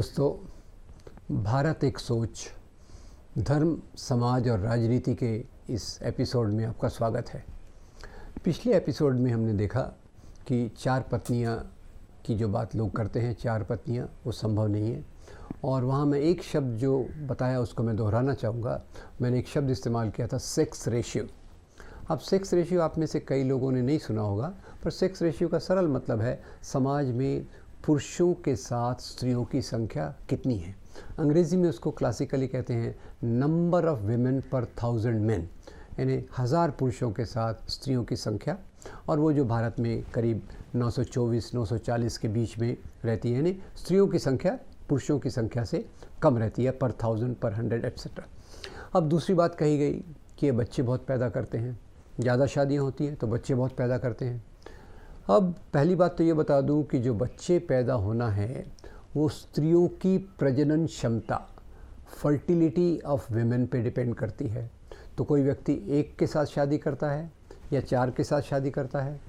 दोस्तों, भारत एक सोच, धर्म, समाज और राजनीति के इस एपिसोड में आपका स्वागत है। पिछले एपिसोड में हमने देखा कि चार पत्नियां की जो बात लोग करते हैं, चार पत्नियां, वो संभव नहीं है। और वहाँ मैं एक शब्द जो बताया उसको मैं दोहराना चाहूँगा। मैंने एक शब्द इस्तेमाल किया था, सेक्स रेशियो। अब सेक्स रेशियो आप में से कई लोगों ने नहीं सुना होगा, पर सेक्स रेशियो का सरल मतलब है समाज में पुरुषों के साथ स्त्रियों की संख्या कितनी है। अंग्रेज़ी में उसको क्लासिकली कहते हैं नंबर ऑफ़ विमेन पर 1000 मेन, यानी 1000 पुरुषों के साथ स्त्रियों की संख्या। और वो जो भारत में करीब 924-940 के बीच में रहती है, यानी स्त्रियों की संख्या पुरुषों की संख्या से कम रहती है, पर 1000, पर 100 एट्सेट्रा। अब दूसरी बात कही गई कि ये बच्चे बहुत पैदा करते हैं, ज़्यादा शादियाँ होती हैं तो बच्चे बहुत पैदा करते हैं। अब पहली बात तो ये बता दूं कि जो बच्चे पैदा होना है वो स्त्रियों की प्रजनन क्षमता, फर्टिलिटी ऑफ विमेन पे डिपेंड करती है। तो कोई व्यक्ति एक के साथ शादी करता है या चार के साथ शादी करता है,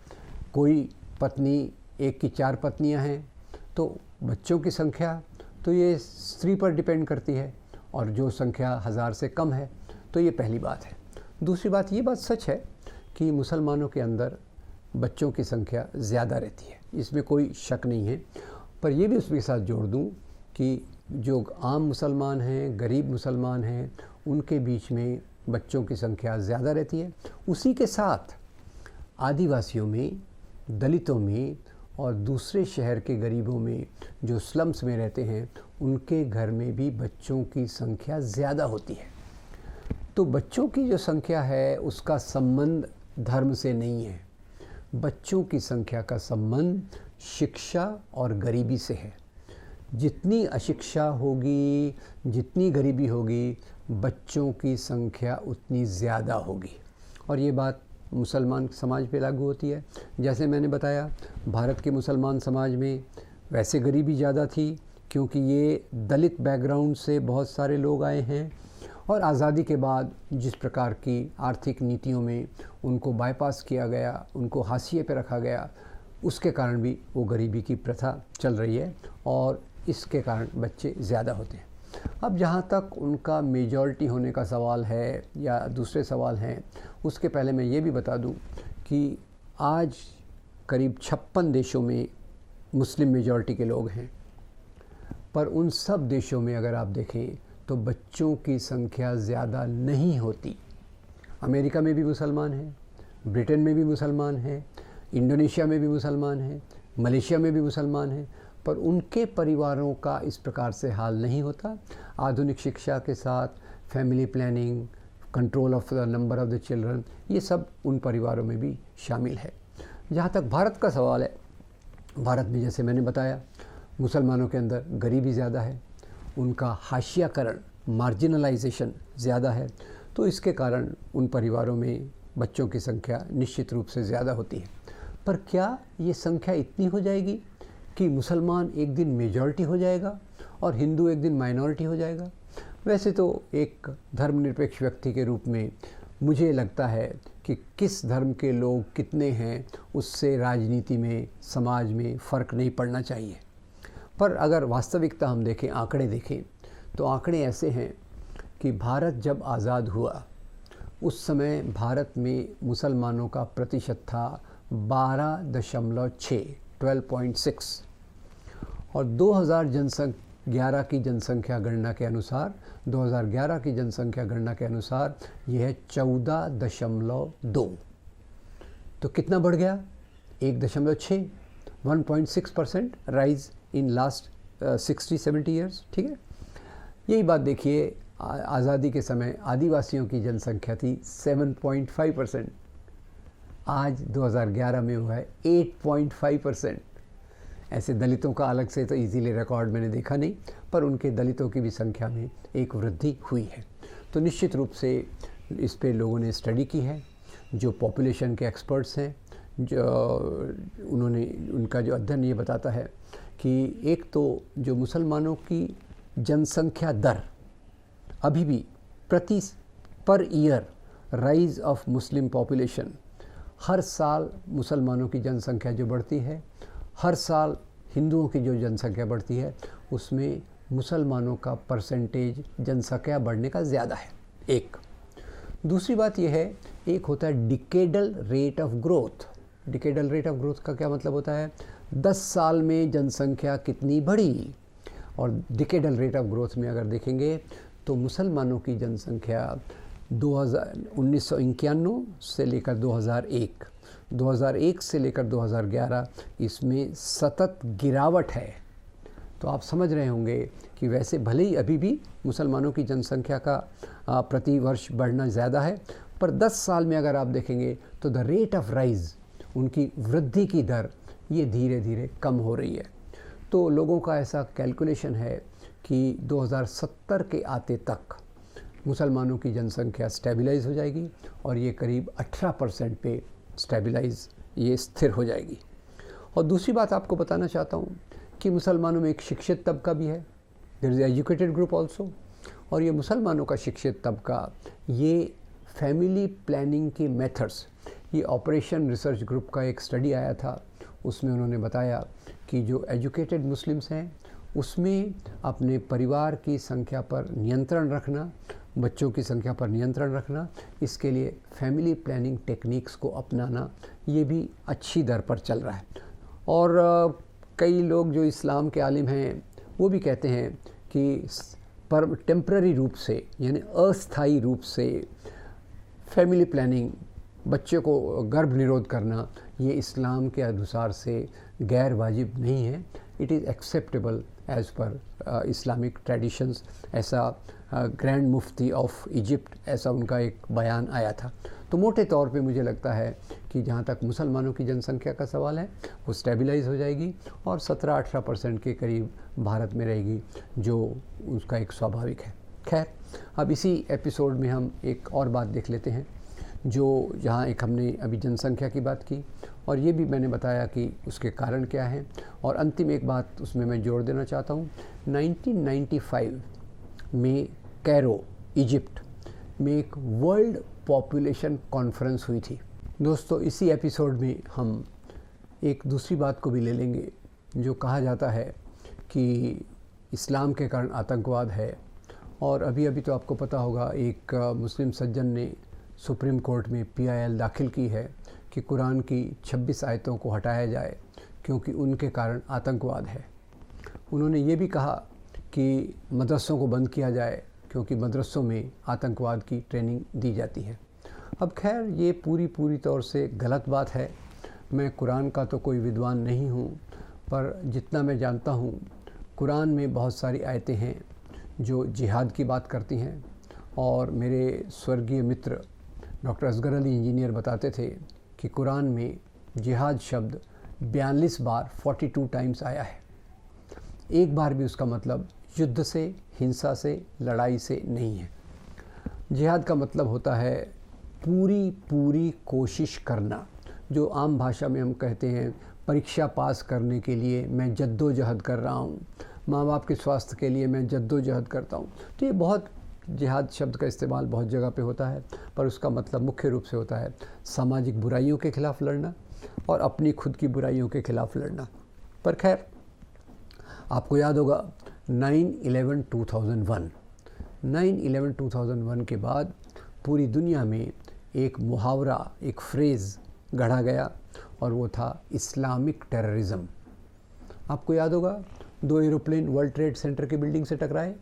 कोई पत्नी एक की चार पत्नियां हैं, तो बच्चों की संख्या तो ये स्त्री पर डिपेंड करती है, और जो संख्या 1000 से कम है। तो ये पहली बात है। दूसरी बात, ये बात सच है कि मुसलमानों के अंदर बच्चों की संख्या ज़्यादा रहती है, इसमें कोई शक नहीं है। पर यह भी उसके साथ जोड़ दूं कि जो आम मुसलमान हैं, गरीब मुसलमान हैं, उनके बीच में बच्चों की संख्या ज़्यादा रहती है। उसी के साथ आदिवासियों में, दलितों में और दूसरे शहर के गरीबों में जो स्लम्स में रहते हैं, उनके घर में भी बच्चों की संख्या ज़्यादा होती है। तो बच्चों की जो संख्या है उसका संबंध धर्म से नहीं है, बच्चों की संख्या का संबंध शिक्षा और गरीबी से है। जितनी अशिक्षा होगी, जितनी गरीबी होगी, बच्चों की संख्या उतनी ज़्यादा होगी। और ये बात मुसलमान समाज पे लागू होती है। जैसे मैंने बताया, भारत के मुसलमान समाज में वैसे गरीबी ज़्यादा थी क्योंकि ये दलित बैकग्राउंड से बहुत सारे लोग आए हैं, और आज़ादी के बाद जिस प्रकार की आर्थिक नीतियों में उनको बाईपास किया गया, उनको हाशिए पे रखा गया, उसके कारण भी वो गरीबी की प्रथा चल रही है, और इसके कारण बच्चे ज़्यादा होते हैं। अब जहाँ तक उनका मेजॉरिटी होने का सवाल है या दूसरे सवाल हैं, उसके पहले मैं ये भी बता दूं कि आज करीब 56 देशों में मुस्लिम मेजॉरिटी के लोग हैं, पर उन सब देशों में अगर आप देखें तो बच्चों की संख्या ज़्यादा नहीं होती। अमेरिका में भी मुसलमान हैं, ब्रिटेन में भी मुसलमान हैं, इंडोनेशिया में भी मुसलमान हैं, मलेशिया में भी मुसलमान हैं, पर उनके परिवारों का इस प्रकार से हाल नहीं होता। आधुनिक शिक्षा के साथ family planning, control of the number of the children, ये सब उन परिवारों में भी शामिल है। जहाँ तक भारत का सवाल है, भारत में जैसे मैंने बताया, मुसलमानों के अंदर गरीबी ज़्यादा है, उनका हाशियाकरण, मार्जिनलाइजेशन ज़्यादा है, तो इसके कारण उन परिवारों में बच्चों की संख्या निश्चित रूप से ज़्यादा होती है। पर क्या ये संख्या इतनी हो जाएगी कि मुसलमान एक दिन मेजॉरिटी हो जाएगा और हिंदू एक दिन माइनॉरिटी हो जाएगा? वैसे तो एक धर्मनिरपेक्ष व्यक्ति के रूप में मुझे लगता है कि किस धर्म के लोग कितने हैं उससे राजनीति में, समाज में फ़र्क नहीं पड़ना चाहिए। पर अगर वास्तविकता हम देखें, आंकड़े देखें, तो आंकड़े ऐसे हैं कि भारत जब आज़ाद हुआ उस समय भारत में मुसलमानों का प्रतिशत था 12.6 और 2011 की जनसंख्या गणना के अनुसार, 2011 की जनसंख्या गणना के अनुसार यह है 14.2। तो कितना बढ़ गया? 1.6, 1.6% राइज इन लास्ट 60-70 ईयर्स। ठीक है, यही बात देखिए, आज़ादी के समय आदिवासियों की जनसंख्या थी 7.5%, आज 2011 में हुआ है 8.5%। ऐसे दलितों का अलग से तो इजीली रिकॉर्ड मैंने देखा नहीं, पर उनके दलितों की भी संख्या में एक वृद्धि हुई है। तो निश्चित रूप से इस पे लोगों ने स्टडी की है, जो पॉपुलेशन के एक्सपर्ट्स हैं, जो उनका जो अध्ययन ये बताता है कि एक तो जो मुसलमानों की जनसंख्या दर अभी भी पर year rise of Muslim population, हर साल मुसलमानों की जनसंख्या जो बढ़ती है, हर साल हिंदुओं की जो जनसंख्या बढ़ती है, उसमें मुसलमानों का परसेंटेज जनसंख्या बढ़ने का ज़्यादा है। एक दूसरी बात यह है, एक होता है decadal rate of growth. Decadal rate of growth का क्या मतलब होता है? 10 साल में जनसंख्या कितनी बढ़ी। और डिकेडल रेट ऑफ ग्रोथ में अगर देखेंगे तो मुसलमानों की जनसंख्या 1991 से लेकर 2001 से लेकर 2011 इसमें सतत गिरावट है। तो आप समझ रहे होंगे कि वैसे भले ही अभी भी मुसलमानों की जनसंख्या का प्रति वर्ष बढ़ना ज़्यादा है, पर 10 साल में अगर आप देखेंगे तो द रेट ऑफ राइज, उनकी वृद्धि की दर, ये धीरे धीरे कम हो रही है। तो लोगों का ऐसा कैलकुलेशन है कि 2070 के आते तक मुसलमानों की जनसंख्या स्टेबलाइज हो जाएगी और ये करीब 18% पे स्टेबलाइज, ये स्थिर हो जाएगी। और दूसरी बात आपको बताना चाहता हूँ कि मुसलमानों में एक शिक्षित तबका भी है, there is educated group also. और ये मुसलमानों का शिक्षित तबका ये फैमिली प्लानिंग के मेथड्स, ये ऑपरेशन रिसर्च ग्रुप का एक स्टडी आया था, उसमें उन्होंने बताया कि जो एजुकेटेड मुस्लिम्स हैं उसमें अपने परिवार की संख्या पर नियंत्रण रखना, बच्चों की संख्या पर नियंत्रण रखना, इसके लिए फैमिली प्लानिंग टेक्निक्स को अपनाना, ये भी अच्छी दर पर चल रहा है। और कई लोग जो इस्लाम के आलिम हैं वो भी कहते हैं कि पर टेम्पररी रूप से, यानी अस्थायी रूप से फैमिली प्लानिंग, बच्चे को गर्भ निरोध करना, ये इस्लाम के अनुसार से गैर वाजिब नहीं है। It is acceptable as per Islamic traditions. ऐसा ग्रैंड मुफ्ती ऑफ इजिप्ट, ऐसा उनका एक बयान आया था। तो मोटे तौर पे मुझे लगता है कि जहाँ तक मुसलमानों की जनसंख्या का सवाल है वो स्टेबलाइज हो जाएगी और 17-18% के करीब भारत में रहेगी, जो उसका एक स्वाभाविक है। खैर, अब इसी एपिसोड में हम एक और बात देख लेते हैं, जो जहाँ एक हमने अभी जनसंख्या की बात की और ये भी मैंने बताया कि उसके कारण क्या हैं। और अंतिम एक बात उसमें मैं जोड़ देना चाहता हूँ, 1995 में कैरो, इजिप्ट में एक वर्ल्ड पॉपुलेशन कॉन्फ्रेंस हुई थी। दोस्तों, इसी एपिसोड में हम एक दूसरी बात को भी ले लेंगे, जो कहा जाता है कि इस्लाम के कारण आतंकवाद है। और अभी अभी तो आपको पता होगा, एक मुस्लिम सज्जन ने सुप्रीम कोर्ट में PIL दाखिल की है कि कुरान की 26 आयतों को हटाया जाए क्योंकि उनके कारण आतंकवाद है। उन्होंने ये भी कहा कि मदरसों को बंद किया जाए क्योंकि मदरसों में आतंकवाद की ट्रेनिंग दी जाती है। अब खैर, ये पूरी तौर से गलत बात है। मैं कुरान का तो कोई विद्वान नहीं हूँ, पर जितना मैं जानता हूँ कुरान में बहुत सारी आयतें हैं जो जिहाद की बात करती हैं। और मेरे स्वर्गीय मित्र डॉक्टर असगर अली इंजीनियर बताते थे कि कुरान में जिहाद शब्द 42 बार 42 टाइम्स आया है। एक बार भी उसका मतलब युद्ध से, हिंसा से, लड़ाई से नहीं है। जिहाद का मतलब होता है पूरी कोशिश करना, जो आम भाषा में हम कहते हैं परीक्षा पास करने के लिए मैं जद्दोजहद कर रहा हूँ, माँ बाप के स्वास्थ्य के लिए मैं जद्दोजहद करता हूँ। तो ये बहुत, जिहाद शब्द का इस्तेमाल बहुत जगह पे होता है, पर उसका मतलब मुख्य रूप से होता है सामाजिक बुराइयों के खिलाफ लड़ना और अपनी खुद की बुराइयों के खिलाफ लड़ना। पर खैर, आपको याद होगा 9/11/2001 के बाद पूरी दुनिया में एक मुहावरा, एक फ्रेज़ गढ़ा गया और वो था इस्लामिक टेररिज्म। आपको याद होगा, 2 एरोप्लेन वर्ल्ड ट्रेड सेंटर की बिल्डिंग से टकराए,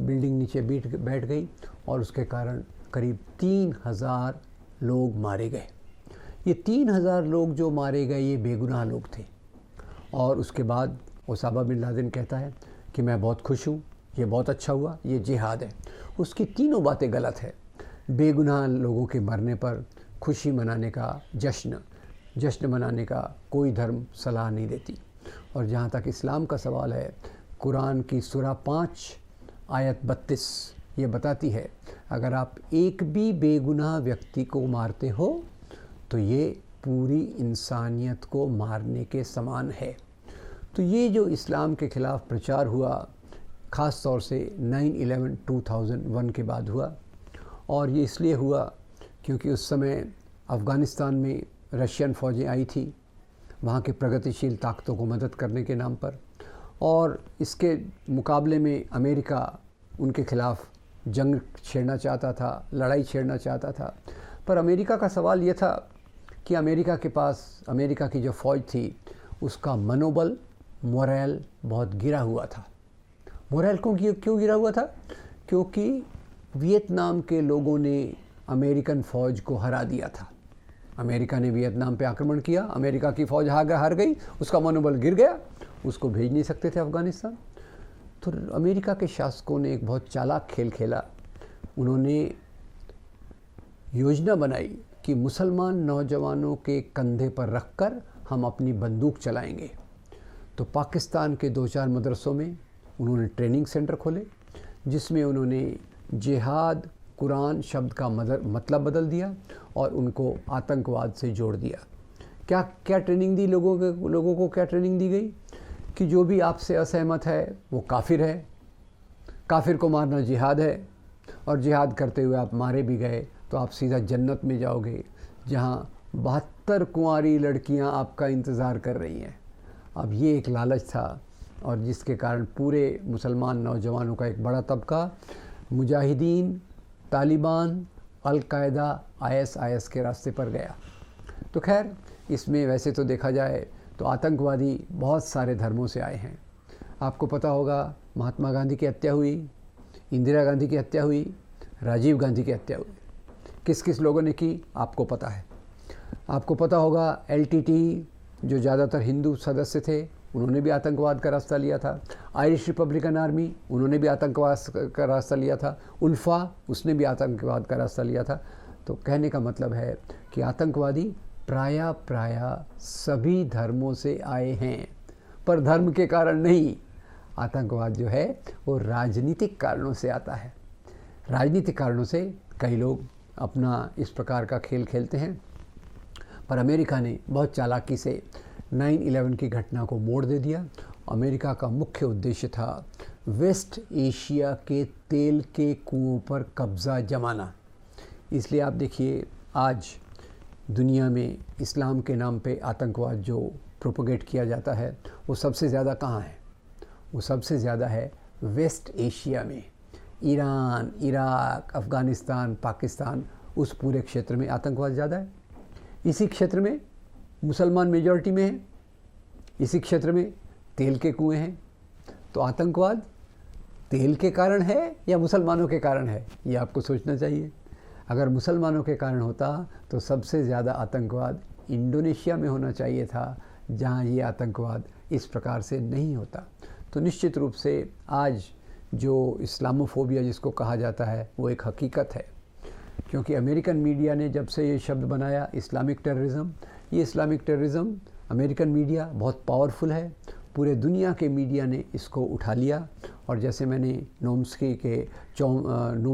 बिल्डिंग नीचे बैठ गई और उसके कारण करीब 3000 लोग मारे गए। ये 3000 लोग जो मारे गए ये बेगुनाह लोग थे। और उसके बाद ओसामा बिन लादेन कहता है कि मैं बहुत खुश हूँ, ये बहुत अच्छा हुआ, ये जिहाद है। उसकी तीनों बातें गलत है। बेगुनाह लोगों के मरने पर खुशी मनाने का, जश्न मनाने का कोई धर्म सलाह नहीं देती। और जहाँ तक इस्लाम का सवाल है, कुरान की सूरा 5 आयत 32 ये बताती है, अगर आप एक भी बेगुनाह व्यक्ति को मारते हो तो ये पूरी इंसानियत को मारने के समान है। तो ये जो इस्लाम के ख़िलाफ़ प्रचार हुआ, ख़ास तौर से 9/11/2001 के बाद हुआ, और ये इसलिए हुआ क्योंकि उस समय अफ़गानिस्तान में रशियन फ़ौजें आई थी, वहाँ के प्रगतिशील ताकतों को मदद करने के नाम पर। और इसके मुकाबले में अमेरिका उनके खिलाफ़ जंग छेड़ना चाहता था, लड़ाई छेड़ना चाहता था। पर अमेरिका का सवाल ये था कि अमेरिका के पास, अमेरिका की जो फ़ौज थी उसका मनोबल, मोरल बहुत गिरा हुआ था। मोरल क्यों गिरा हुआ था? क्योंकि वियतनाम के लोगों ने अमेरिकन फ़ौज को हरा दिया था। अमेरिका ने वियतनाम पे आक्रमण किया, अमेरिका की फ़ौज हार गई, उसका मनोबल गिर गया, उसको भेज नहीं सकते थे अफ़गानिस्तान। तो अमेरिका के शासकों ने एक बहुत चालाक खेल खेला। उन्होंने योजना बनाई कि मुसलमान नौजवानों के कंधे पर रखकर हम अपनी बंदूक चलाएंगे। तो पाकिस्तान के 2-4 मदरसों में उन्होंने ट्रेनिंग सेंटर खोले, जिसमें उन्होंने जिहाद, कुरान शब्द का मतलब बदल दिया और उनको आतंकवाद से जोड़ दिया। क्या ट्रेनिंग दी लोगों को क्या ट्रेनिंग दी गई कि जो भी आपसे असहमत है वो काफिर है, काफिर को मारना जिहाद है, और जिहाद करते हुए आप मारे भी गए तो आप सीधा जन्नत में जाओगे, जहाँ 72 कुंवारी लड़कियां आपका इंतज़ार कर रही हैं। अब ये एक लालच था, और जिसके कारण पूरे मुसलमान नौजवानों का एक बड़ा तबका मुजाहिदीन, तालिबान, अल-कायदा, ISIS के रास्ते पर गया। तो खैर, इसमें वैसे तो देखा जाए तो आतंकवादी बहुत सारे धर्मों से आए हैं। आपको पता होगा महात्मा गांधी की हत्या हुई, इंदिरा गांधी की हत्या हुई, राजीव गांधी की हत्या हुई। किस किस लोगों ने की आपको पता है। आपको पता होगा LTT जो ज़्यादातर हिंदू सदस्य थे, उन्होंने भी आतंकवाद का रास्ता लिया था। आयरिश रिपब्लिकन आर्मी, उन्होंने भी आतंकवाद का रास्ता लिया था। उल्फा, उसने भी आतंकवाद का रास्ता लिया था। तो कहने का मतलब है कि आतंकवादी प्रायः सभी धर्मों से आए हैं, पर धर्म के कारण नहीं। आतंकवाद जो है वो राजनीतिक कारणों से आता है। राजनीतिक कारणों से कई लोग अपना इस प्रकार का खेल खेलते हैं। पर अमेरिका ने बहुत चालाकी से 9/11 की घटना को मोड़ दे दिया। अमेरिका का मुख्य उद्देश्य था वेस्ट एशिया के तेल के कुओं पर कब्ज़ा जमाना। इसलिए आप देखिए, आज दुनिया में इस्लाम के नाम पे आतंकवाद जो प्रोपोगेट किया जाता है, वो सबसे ज़्यादा कहाँ है? वो सबसे ज़्यादा है वेस्ट एशिया में। ईरान, इराक, अफ़गानिस्तान, पाकिस्तान, उस पूरे क्षेत्र में आतंकवाद ज़्यादा है। इसी क्षेत्र में मुसलमान मेजॉरिटी में है, इसी क्षेत्र में तेल के कुएं हैं। तो आतंकवाद तेल के कारण है या मुसलमानों के कारण है, ये आपको सोचना चाहिए। अगर मुसलमानों के कारण होता तो सबसे ज़्यादा आतंकवाद इंडोनेशिया में होना चाहिए था, जहाँ ये आतंकवाद इस प्रकार से नहीं होता। तो निश्चित रूप से आज जो इस्लामोफोबिया जिसको कहा जाता है, वो एक हकीकत है। क्योंकि अमेरिकन मीडिया ने जब से ये शब्द बनाया इस्लामिक टेररिज्म, ये इस्लामिक टेररिज्म, अमेरिकन मीडिया बहुत पावरफुल है। पूरे दुनिया के मीडिया ने इसको उठा लिया। और जैसे मैंने नोम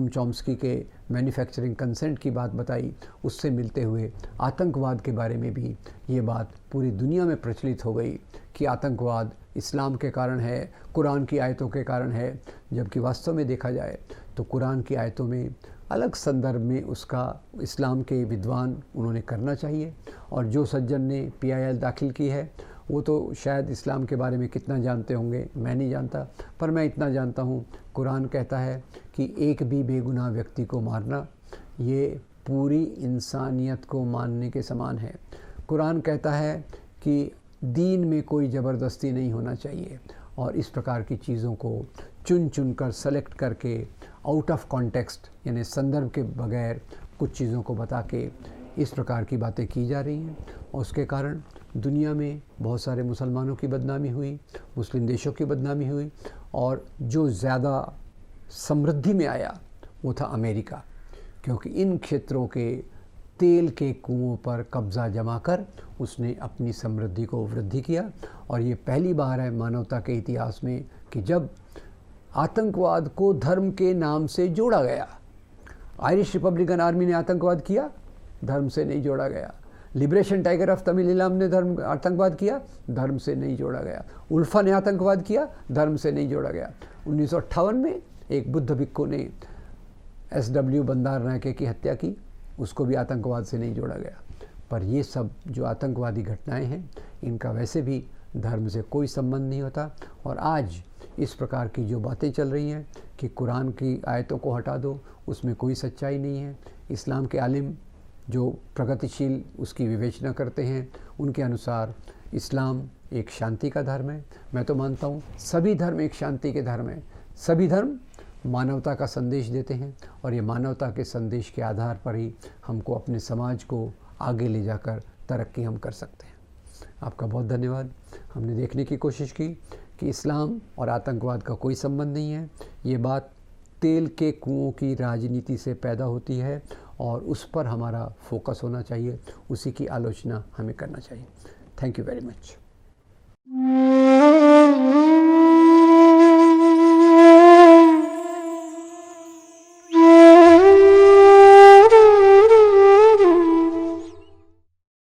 चॉम्स्की के मैन्युफैक्चरिंग कंसेंट की बात बताई, उससे मिलते हुए आतंकवाद के बारे में भी ये बात पूरी दुनिया में प्रचलित हो गई कि आतंकवाद इस्लाम के कारण है, कुरान की आयतों के कारण है। जबकि वास्तव में देखा जाए तो कुरान की आयतों में अलग संदर्भ में उसका इस्लाम के विद्वान उन्होंने करना चाहिए। और जो सज्जन ने PIL दाखिल की है, वो तो शायद इस्लाम के बारे में कितना जानते होंगे, मैं नहीं जानता, पर मैं इतना जानता हूँ, कुरान कहता है कि एक भी बेगुनाह व्यक्ति को मारना ये पूरी इंसानियत को मारने के समान है। कुरान कहता है कि दीन में कोई ज़बरदस्ती नहीं होना चाहिए। और इस प्रकार की चीज़ों को चुन कर सेलेक्ट करके आउट ऑफ कॉन्टेक्स्ट, यानी संदर्भ के बगैर कुछ चीज़ों को बता के इस प्रकार की बातें की जा रही हैं। और उसके कारण दुनिया में बहुत सारे मुसलमानों की बदनामी हुई, मुस्लिम देशों की बदनामी हुई। और जो ज़्यादा समृद्धि में आया वो था अमेरिका, क्योंकि इन क्षेत्रों के तेल के कुओं पर कब्ज़ा जमा कर उसने अपनी समृद्धि को वृद्धि किया। और ये पहली बार है मानवता के इतिहास में कि जब आतंकवाद को धर्म के नाम से जोड़ा गया। आयरिश रिपब्लिकन आर्मी ने आतंकवाद किया, धर्म से नहीं जोड़ा गया। लिबरेशन टाइगर ऑफ तमिल ने आतंकवाद किया, धर्म से नहीं जोड़ा गया। उल्फा ने आतंकवाद किया, धर्म से नहीं जोड़ा गया। 1958 में एक बुद्ध भिक्खु ने SW बंदारनायके की हत्या की, उसको भी आतंकवाद से नहीं जोड़ा गया। पर ये सब जो आतंकवादी घटनाएं हैं, इनका वैसे भी धर्म से कोई संबंध नहीं होता। और आज इस प्रकार की जो बातें चल रही हैं कि कुरान की आयतों को हटा दो, उसमें कोई सच्चाई नहीं है। इस्लाम के आलिम जो प्रगतिशील उसकी विवेचना करते हैं, उनके अनुसार इस्लाम एक शांति का धर्म है। मैं तो मानता हूँ सभी धर्म एक शांति के धर्म हैं। सभी धर्म मानवता का संदेश देते हैं और ये मानवता के संदेश के आधार पर ही हमको अपने समाज को आगे ले जाकर तरक्की हम कर सकते हैं। आपका बहुत धन्यवाद। हमने देखने की कोशिश की कि इस्लाम और आतंकवाद का कोई संबंध नहीं है। ये बात तेल के कुओं की राजनीति से पैदा होती है और उस पर हमारा फोकस होना चाहिए, उसी की आलोचना हमें करना चाहिए। Thank you very much.